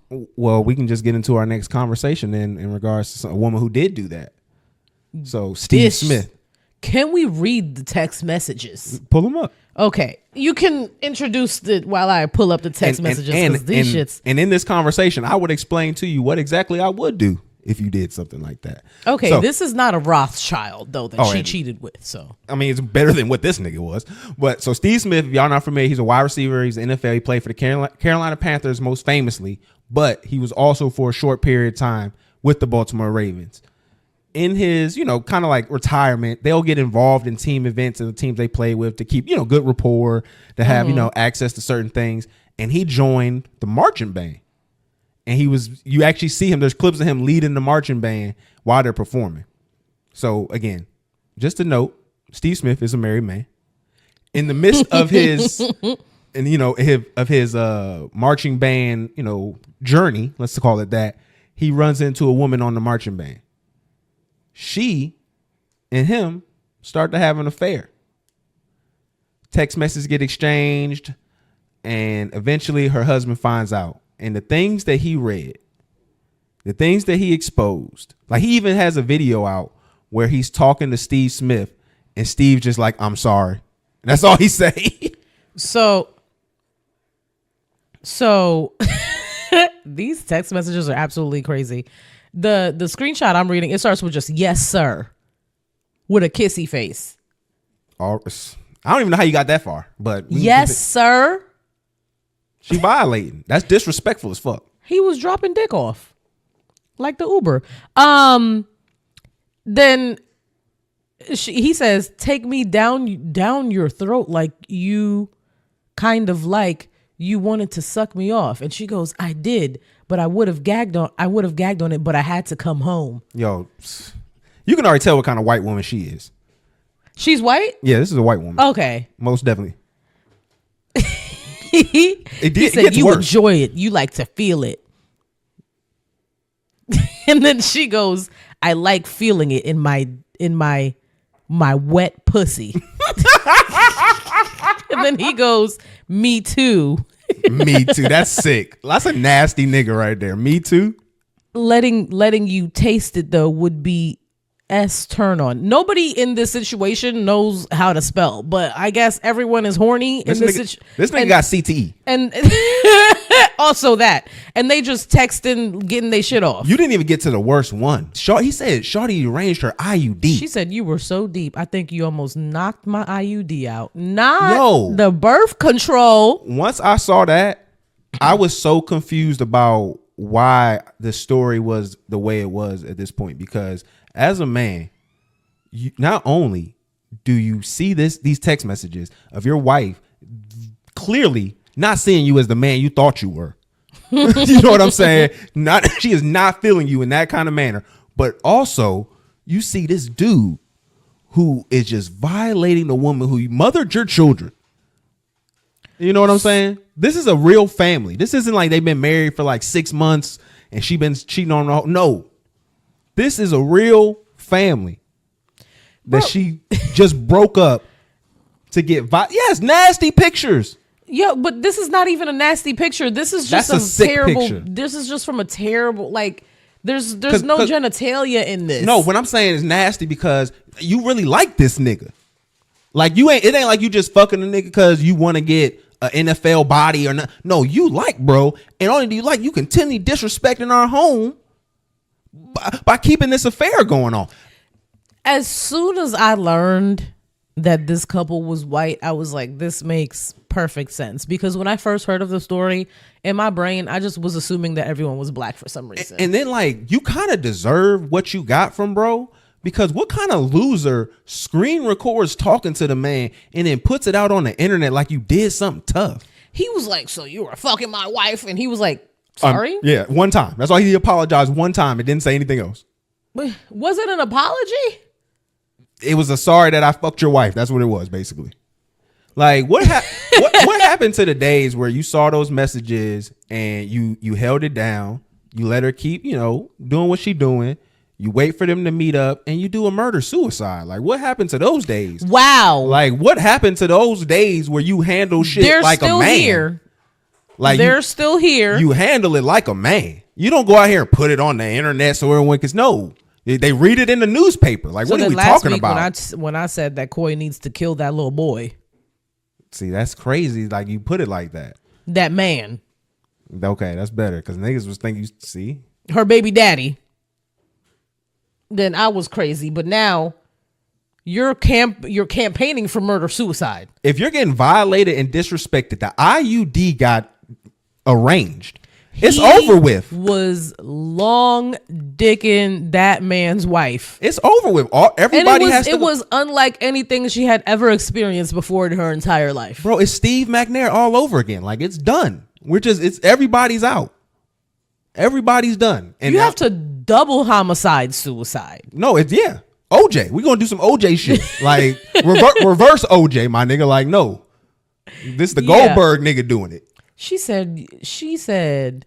Well, we can just get into our next conversation in regards to a woman who did do that. So Steve Smith. Can we read the text messages? Pull them up. Okay. You can introduce it while I pull up the text messages. And in this conversation, I would explain to you what exactly I would do if you did something like that. Okay, so, this is not a Rothschild, though, that she cheated with. So I mean, it's better than what this nigga was. But so Steve Smith, if y'all not familiar, he's a wide receiver. He's in the NFL. He played for the Carolina Panthers most famously, but he was also for a short period of time with the Baltimore Ravens. In his, kind of like retirement, they'll get involved in team events and the teams they play with to keep, good rapport, to have, access to certain things. And he joined the marching band. And you actually see him, there's clips of him leading the marching band while they're performing. So again, just a note, Steve Smith is a married man. In the midst of his, marching band, journey, let's call it that, he runs into a woman on the marching band. She and him start to have an affair. Text messages get exchanged, and eventually her husband finds out. And the things that he read, the things that he exposed, like he even has a video out where he's talking to Steve Smith, and Steve just like, "I'm sorry." And that's all he say. So these text messages are absolutely crazy. The screenshot I'm reading, it starts with just "yes, sir," with a kissy face. I don't even know how you got that far, but yes, sir. She violating. That's disrespectful as fuck. He was dropping dick off like the Uber. Then he says, "Take me down your throat like you kind of like you wanted to suck me off." And she goes, "I did, but I would have gagged on it, but I had to come home." Yo, you can already tell what kind of white woman she is. She's white? Yeah, this is a white woman. Okay. Most definitely. He said you enjoy it. You like to feel it. And then she goes, "I like feeling it in my wet pussy." And then he goes, "Me too." Me too. That's sick. That's a nasty nigga right there. Me too. Letting you taste it though would be S turn on. Nobody in this situation knows how to spell, but I guess everyone is horny in this situation. This nigga got CTE. And also that. And they just texting, getting their shit off. You didn't even get to the worst one. He said Shawty arranged her IUD. She said, "You were so deep. I think you almost knocked my IUD out." Not the birth control. Once I saw that, I was so confused about why the story was the way it was at this point, because as a man, not only do you see these text messages of your wife clearly not seeing you as the man you thought you were. You know what I'm saying? She is not feeling you in that kind of manner. But also, you see this dude who is just violating the woman who mothered your children. You know what I'm saying? This is a real family. This isn't like they've been married for like 6 months and she been cheating on her. No. This is a real family that she just broke up to get yes, nasty pictures. Yeah, but this is not even a nasty picture. This is just a terrible picture. This is just from a terrible, like, there's no genitalia in this. No, what I'm saying is nasty because you really like this nigga. Like, it ain't like you just fucking a nigga because you want to get an NFL body or not. No, you like, bro, and only do you like, you continue disrespecting our home by keeping this affair going on. As soon as I learned that this couple was white, I was like, this makes perfect sense. Because when I first heard of the story, in my brain, I just was assuming that everyone was black for some reason. And then, like, you kind of deserve what you got from bro. Because what kind of loser screen records talking to the man and then puts it out on the internet like you did something tough? He was like, "So you were fucking my wife?" And he was like, "Sorry?" Yeah, one time. That's why he apologized one time and didn't say anything else. Was it an apology? It was a sorry that I fucked your wife. That's what it was, basically. Like, what happened to the days where you saw those messages and you held it down, you let her keep, doing what she doing, you wait for them to meet up, and you do a murder-suicide? Like, what happened to those days? Wow. Like, what happened to those days where you handle shit They're like a man? They're still here. Like they're still here. You handle it like a man. You don't go out here and put it on the internet so everyone can know. They read it in the newspaper. Like, what are we talking about? When I said that Coy needs to kill that little boy. See, that's crazy. Like, you put it like that. That man. Okay, that's better. Because niggas was thinking, see? Her baby daddy. Then I was crazy. But now you're campaigning for murder-suicide. If you're getting violated and disrespected, the IUD got arranged. It's over with. Was long dicking that man's wife. It's over with. It was unlike anything she had ever experienced before in her entire life. Bro, it's Steve McNair all over again. Like, it's done. Everybody's out. Everybody's done. And you have to double homicide suicide. No, OJ. We're gonna do some OJ shit. Like reverse OJ, my nigga. Like, no. This is the Goldberg nigga doing it. She said,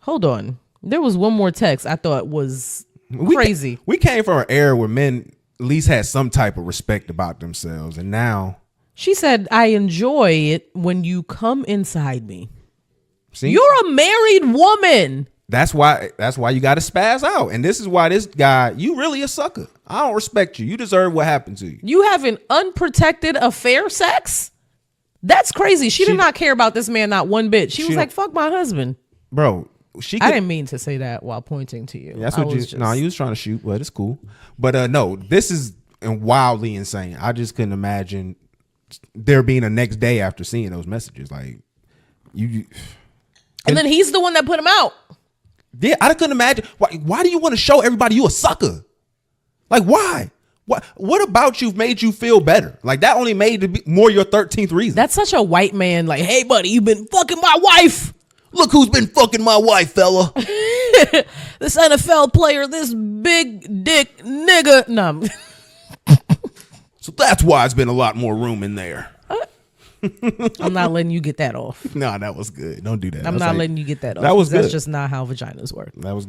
hold on. There was one more text I thought was crazy. We came from an era where men at least had some type of respect about themselves. And now. She said, I enjoy it when you come inside me. See? You're a married woman. That's why you got to spaz out. And this is why this guy, you really a sucker. I don't respect you. You deserve what happened to you. You have an unprotected affair sex? That's crazy. She did not care about this man not one bit. She was like, fuck my husband. Bro, I didn't mean to say that while pointing to you. That's what you was trying to shoot, but it's cool. But no, this is wildly insane. I just couldn't imagine there being a next day after seeing those messages. Like, and then he's the one that put him out. Yeah, I couldn't imagine. Why do you want to show everybody you a sucker? Like, why? What about you made you feel better? Like, that only made it more your 13th reason. That's such a white man. Like, hey, buddy, you've been fucking my wife. Look who's been fucking my wife, fella. This NFL player, this big dick nigga. No. So that's why it's been a lot more room in there. I'm not letting you get that off. No, that was good. Don't do that. I'm not letting you get that off. That was good. That's just not how vaginas work. That was good.